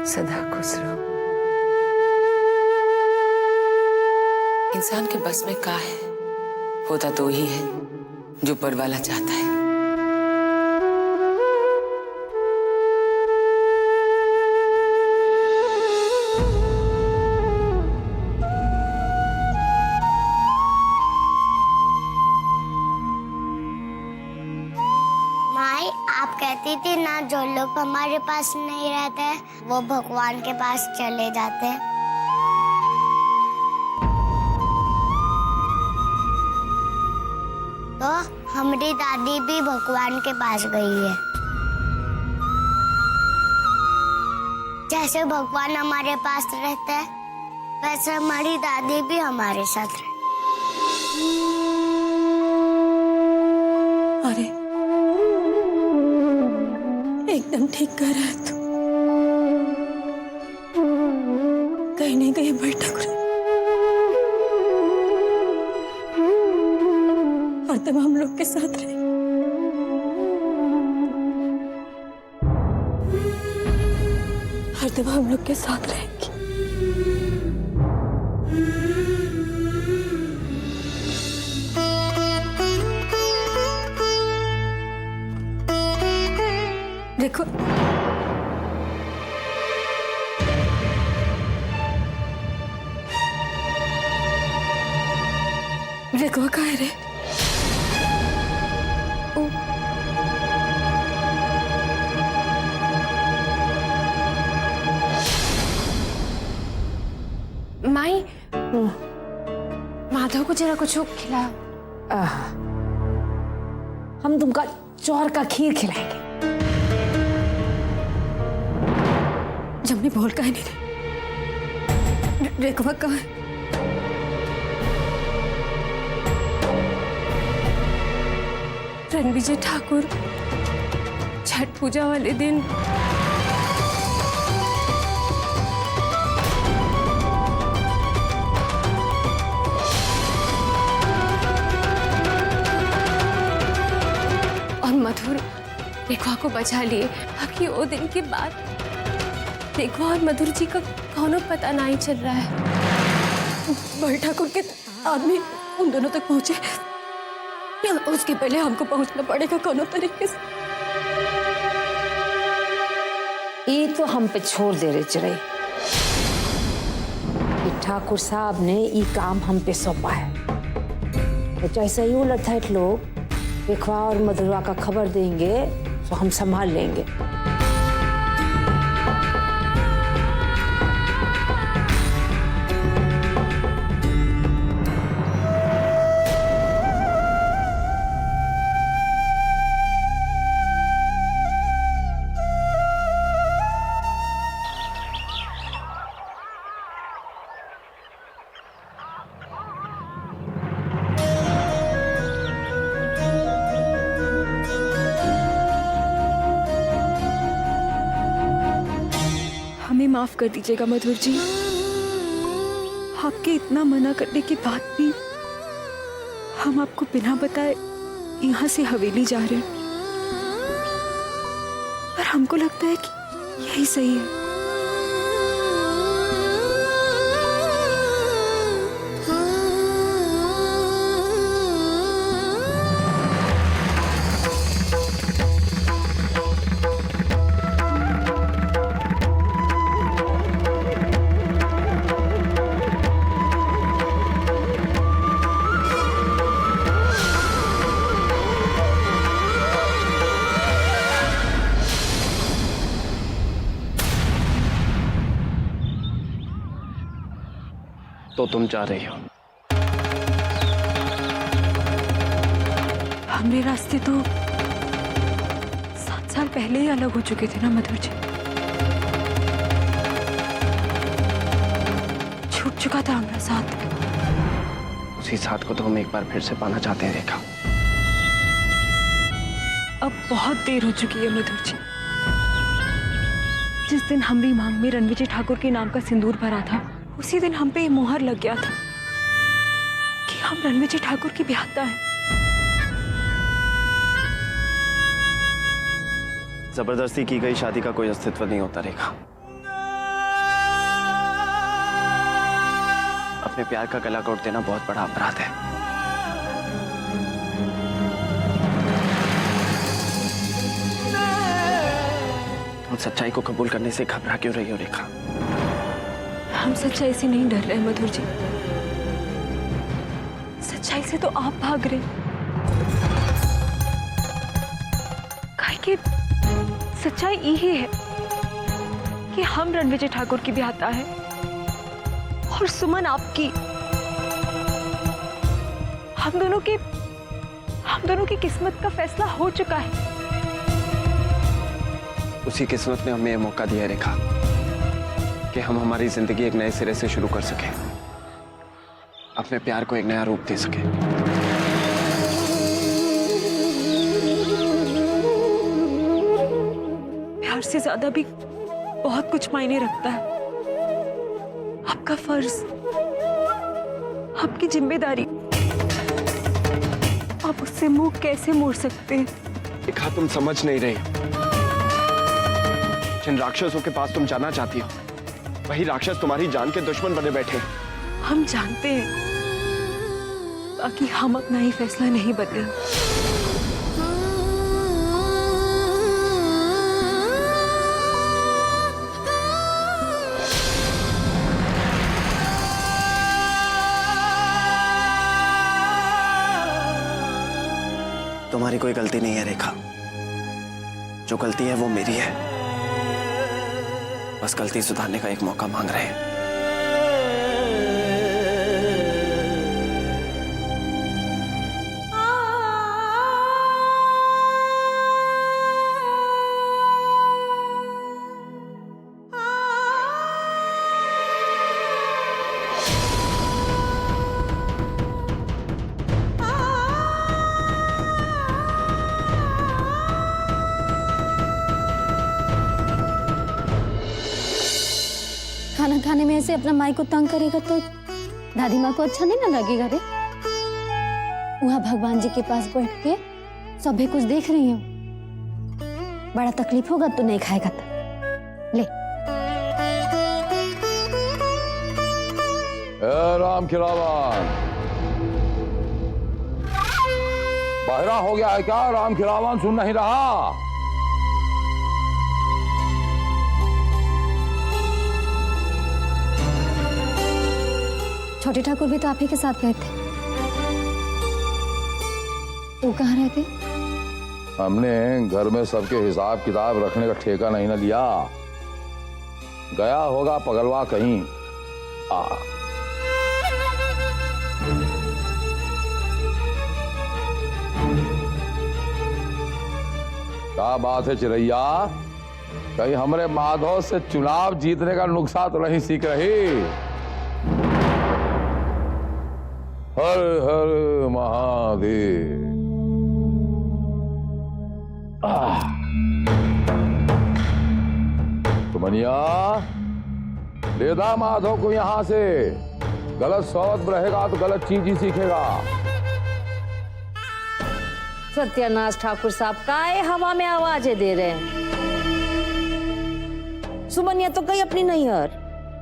सदा खुश रहो। इंसान के बस में क्या है, होता तो ही है जो ऊपर वाला चाहता है। माई, आप कहती थी ना जो लोग हमारे पास नहीं रहते वो भगवान के पास चले जाते हैं। तो हमारी दादी भी भगवान के पास गई है। जैसे भगवान हमारे पास रहते हैं वैसे हमारी दादी भी हमारे साथ रहती। अरे एकदम ठीक कर रहा है तू। कहीं नहीं कहीं बैठा कर और तब हम लोग के साथ रहे। हर तब हम लोग के साथ रहेंगी। देखो देखो कह रहे माई, माधव को जरा कुछ खिलाओ। हम तुमका चौर का खीर खिलाएंगे। जमनी बोल का ही नहीं रहे। रेखवा कहाँ है? रणविजय ठाकुर छठ पूजा वाले दिन और मधुर रेखवा को बचा लिए। बाकी वो दिन के बाद रेखवा और मधुर जी का कौनो पता नहीं चल रहा है। बड़े ठाकुर के आदमी उन दोनों तक पहुंचे, उसके पहले हमको पहुंचना पड़ेगा कोनो तरीके से। ये तो हम पे छोड़ दे रहे चिड़ै। ठाकुर साहब ने ये काम हम पे सौंपा है, तो जैसे ही उलट लोग रेखवा और मधुरवा का खबर देंगे तो हम संभाल लेंगे। हमें माफ कर दीजिएगा मधुर जी। आपके इतना मना करने के बाद भी हम आपको बिना बताए यहाँ से हवेली जा रहे हैं, और हमको लगता है कि यही सही है। तो तुम जा रही हो? हमरे रास्ते तो 7 साल पहले ही अलग हो चुके थे ना मधुर जी। छूट चुका था हमारा साथ। उसी साथ को तो हम एक बार फिर से पाना चाहते हैं रेखा। अब बहुत देर हो चुकी है मधुर जी। जिस दिन हमारी मांग में रणविजय ठाकुर के नाम का सिंदूर भरा था, उसी दिन हम पे ये मोहर लग गया था कि हम रणविजय ठाकुर की ब्याहता है। जबरदस्ती की गई शादी का कोई अस्तित्व नहीं होता रेखा। अपने प्यार का गला घोट देना बहुत बड़ा अपराध है। तुम सच्चाई को कबूल करने से घबरा क्यों रही हो रेखा? हम सच्चाई से नहीं डर रहे मधुर जी, सच्चाई से तो आप भाग रहे। काहे कि सच्चाई यही है कि हम रणविजय ठाकुर की भी आता है और सुमन आपकी। हम दोनों की किस्मत का फैसला हो चुका है। उसी किस्मत ने हमें यह मौका दिया है रेखा कि हम हमारी जिंदगी एक नए सिरे से शुरू कर सके, अपने प्यार को एक नया रूप दे सके। प्यार से ज्यादा भी बहुत कुछ मायने रखता है। आपका फर्ज, आपकी जिम्मेदारी। आप उससे मुंह कैसे मोड़ सकते हैं? रेखा, तुम समझ नहीं रही। जिन राक्षसों के पास तुम जाना चाहती हो, वही राक्षस तुम्हारी जान के दुश्मन बने बैठे। हम जानते हैं, बाकी हम अपना ही फैसला नहीं बदलेंगे। तुम्हारी कोई गलती नहीं है रेखा, जो गलती है वो मेरी है। बस गलती सुधारने का एक मौका मांग रहे हैं। खाना खाने में ऐसे अपना माई को तंग करेगा तो दादी माँ को अच्छा नहीं ना लगेगा रे। वहाँ भगवान जी के पास बैठ के सभी कुछ देख रही हूँ, बड़ा तकलीफ होगा तो नहीं खाएगा तो ले। राम खिलावन, बहरा हो गया है क्या? राम खिलावन सुन नहीं रहा? छोटे ठाकुर भी तो आप ही के साथ गए थे, वो कहाँ रहते? हमने घर में सबके हिसाब किताब रखने का ठेका नहीं ना लिया। गया होगा पगलवा कहीं। क्या बात है चिरैया, कहीं हमारे माधव से चुनाव जीतने का नुस्खा तो नहीं सीख रही? हर हर महादेव। सुमनिया, लेदा माधव को यहां से। गलत सोच रहेगा तो गलत चीज ही सीखेगा। सत्यानाश ठाकुर साहब काहे हवा में आवाजें दे रहे हैं? सुमनिया तो कहीं अपनी नैहर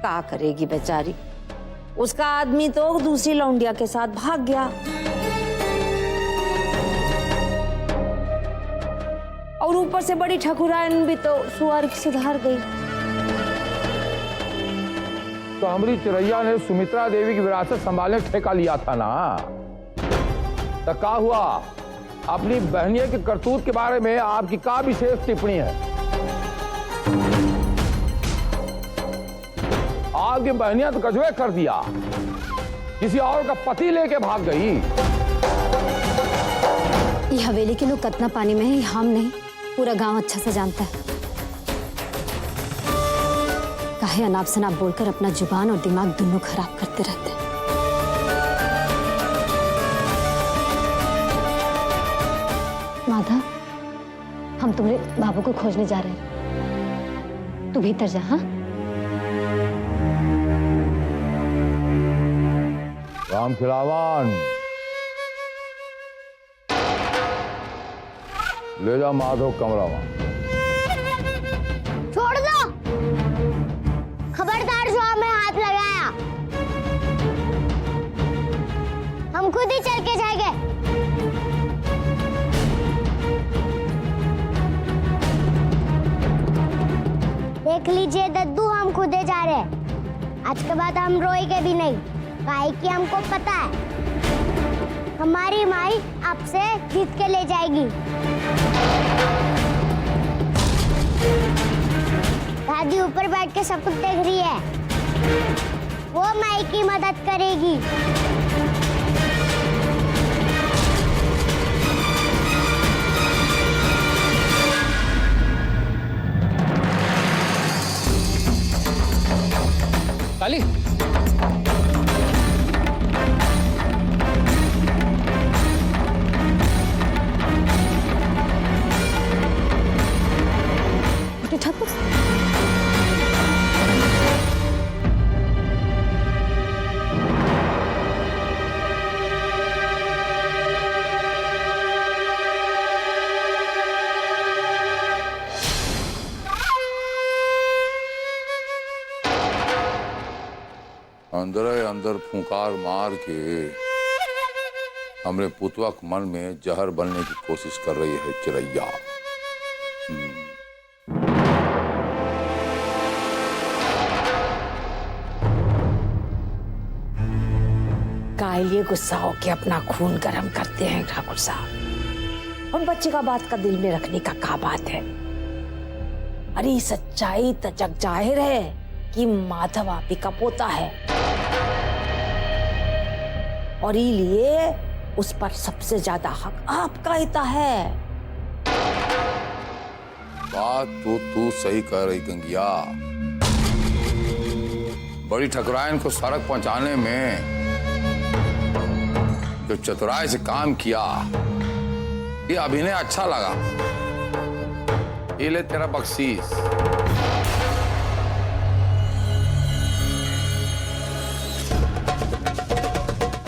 क्या करेगी बेचारी? उसका आदमी तो दूसरी लौंडिया के साथ भाग गया और ऊपर से बड़ी ठकुराइन भी तो स्वर्ग सुधार गई। तो हमारी चिरैया ने सुमित्रा देवी की विरासत संभालने का ठेका लिया था ना, तो क्या हुआ? अपनी बहनिया के करतूत के बारे में आपकी क्या विशेष टिप्पणी है? आपकी बहनिया तो गजबे कर दिया, किसी और का पति लेके भाग गई। ये हवेली के लोग कतना पानी में है हम नहीं, पूरा गांव अच्छा से जानता है। काहे अनाप शनाप बोलकर अपना जुबान और दिमाग दोनों खराब करते रहते हैं। माधव, हम तुम्हारे बाबू को खोजने जा रहे हैं, तू भीतर जा। हाँ, राम खिलावन, ले जा माधव कमरा में। छोड़ दो, खबरदार जो हमें हाथ लगाया। खुद ही चल के जाएंगे। देख लीजिए दद्दू, हम खुदे जा रहे हैं। आज के बाद हम रोएंगे भी नहीं, काहे कि हमको पता है हमारी माई आपसे खींच के ले जाएगी। दादी ऊपर बैठ के सब कुछ देख रही है, वो माई की मदद करेगी। काली, ठाकुर अंदर अंदर फुंकार मार के हमरे पुतवा के मन में जहर बनने की कोशिश कर रही है चिरैया। काहे लिए गुस्सा होके अपना खून गर्म करते हैं ठाकुर साहब? और बच्चे का बात का दिल में रखने का क्या बात है? अरे सच्चाई तो जग जाहिर है कि माधव आप ही का पोता है, और लिए उस पर सबसे ज्यादा हक आपका ही है। बात तो तू सही कह रही गंगिया। बड़ी ठकुराइन को सड़क पहुंचाने में जो चतुराई से काम किया, ये अभिनय अच्छा लगा। ये ले तेरा बख्शीश।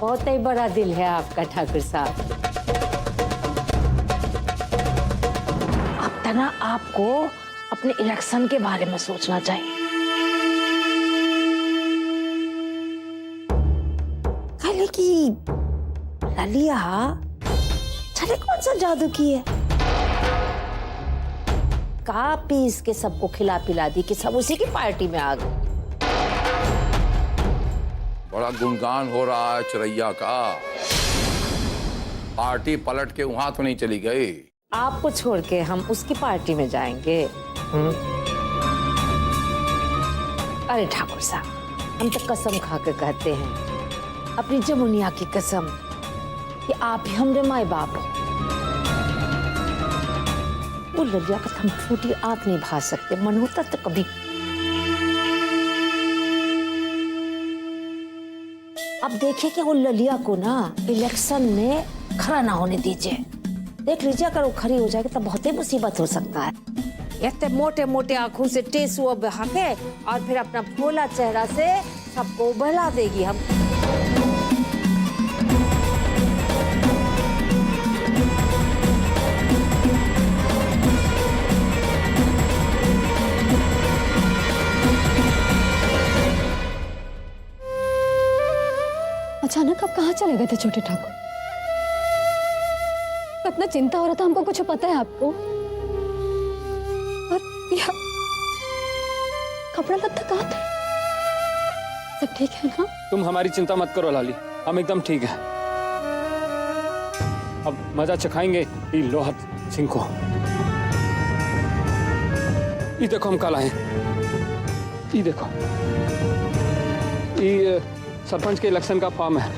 बहुत ही बड़ा दिल है आपका ठाकुर साहब। अब तो ना आपको अपने इलेक्शन के बारे में सोचना चाहिए। खाली की ललिया चले कौन सा जादू की है? का पीस के सबको खिला पिला दी कि सब उसी की पार्टी में आ गए। बड़ा गुणगान हो रहा है चिरैया का। पार्टी पलट के वहां तो नहीं चली गई? आपको छोड़ के हम उसकी पार्टी में जाएंगे? अरे ठाकुर साहब, हम तो कसम खा के कहते हैं, अपनी जमुनिया की कसम, कि आप ही हमरे माए बाप हो। वो ललिया का थम फूटी आप नहीं भा सकते, मन होता तो कभी। अब देखिए कि वो ललिया को ना इलेक्शन में खड़ा ना होने दीजिए। देख लीजिए अगर वो खड़ी हो जाएगी तो बहुत ही मुसीबत हो सकता है। इतने मोटे मोटे आंखों से टेसुआ बहा के और फिर अपना भोला चेहरा से सबको बहला देगी। हम अचानक आप कहाँ चले गए थे छोटे ठाकुर? इतना चिंता हो रहा था, हमको कुछ पता है आपको? और यह कपड़ा लत्ता कहाँ था? सब ठीक है ना? तुम हमारी चिंता मत करो लाली, हम एकदम ठीक है। अब मजा चखाएंगे ये लोहत सिंह को। ये देखो हम कल आए, ये देखो, ये सरपंच के इलेक्शन का फॉर्म है।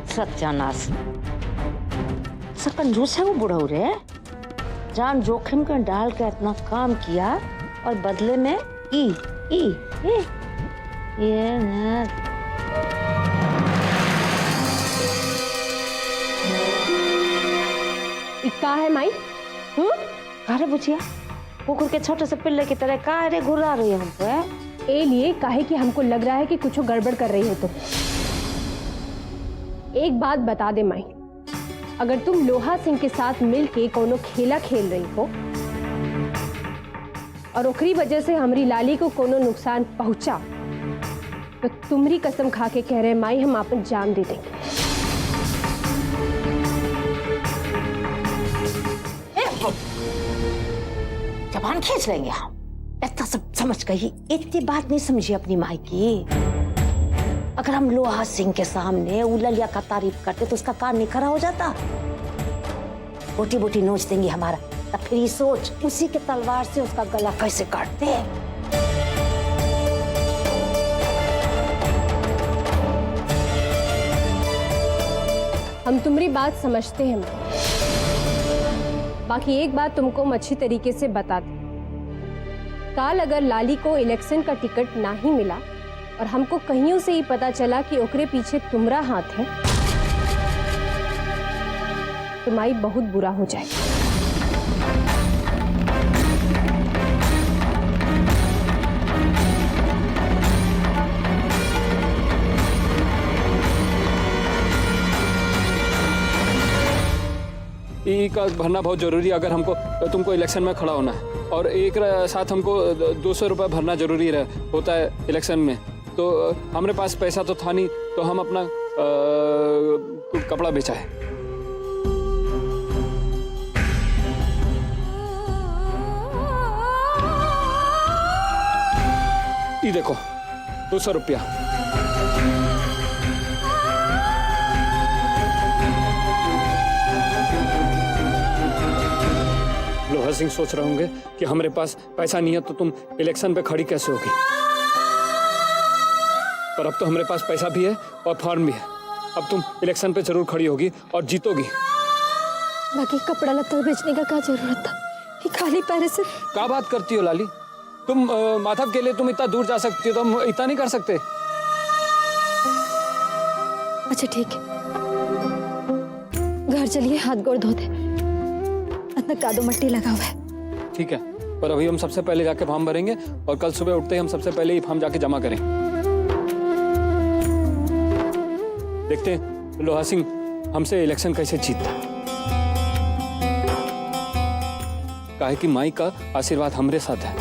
सत्यानाश, सब कंजूस है वो बुढ़ऊ रे। जान जोखिम कर डाल के इतना काम किया और बदले में ये ना। का है माई? अरे बुझिया कुकुर के छोटे से पिल्ले की तरह का रे घुरा रही है हमको है? ए लिए काहे कि हमको लग रहा है कि कुछ गड़बड़ कर रही हो तुम। एक बात बता दे माई, अगर तुम लोहा सिंह के साथ मिलके कोनो खेला खेल रही हो और ओकरी वजह से हमारी लाली को कोनो नुकसान पहुंचा तो तुम्हारी कसम खा के कह रहे माई हम अपन जान दे देंगे। जबान खींच लेंगे हम। इतना सब समझ गई, इतनी बात नहीं समझी अपनी माई की। अगर हम लोहा सिंह के सामने ललिया का तारीफ करते तो उसका कान निखरा हो जाता। बोटी बोटी नोच देंगी हमारा, तब फिर ये सोच उसी के तलवार से उसका गला कैसे काटते। हम तुम्हारी बात समझते हैं, बाकी एक बात तुमको हम अच्छी तरीके से बता दें। काल अगर लाली को इलेक्शन का टिकट ना ही मिला और हमको कहीं से ही पता चला कि ओकरे पीछे तुम्हारा हाथ है तो माई बहुत बुरा हो जाएगा। ई का भरना बहुत जरूरी है अगर हमको तुमको इलेक्शन में खड़ा होना है, और एक साथ हमको 200 रुपये भरना जरूरी होता है इलेक्शन में। तो हमारे पास पैसा तो था नहीं, तो हम अपना कपड़ा बेचा है। ये देखो 200 रुपया। लोहा सिंह सोच रहे होंगे कि हमारे पास पैसा नहीं है तो तुम इलेक्शन पे खड़ी कैसे होगी, पर अब तो हमारे पास पैसा भी है और फॉर्म भी है। अब तुम इलेक्शन पे जरूर खड़ी होगी और जीतोगी। बाकी कपड़ा लत्ता बेचने का क्या जरूरत था, ये खाली पैरे से। क्या बात करती हो लाली, तुम माधव के लिए तुम इतना दूर जा सकती हो तो हम इतना नहीं कर सकते? अच्छा ठीक है, घर चलिए, हाथ गोड़ धो दे, इतना कादो मट्टी लगा हुआ है। ठीक है, पर अभी हम सबसे पहले जाके फॉर्म भरेंगे और कल सुबह उठते ही हम सबसे पहले ही फॉर्म जाके जमा करेंगे। देखते हैं लोहा सिंह हमसे इलेक्शन कैसे जीतता। काहे कि माई का आशीर्वाद हमरे साथ है।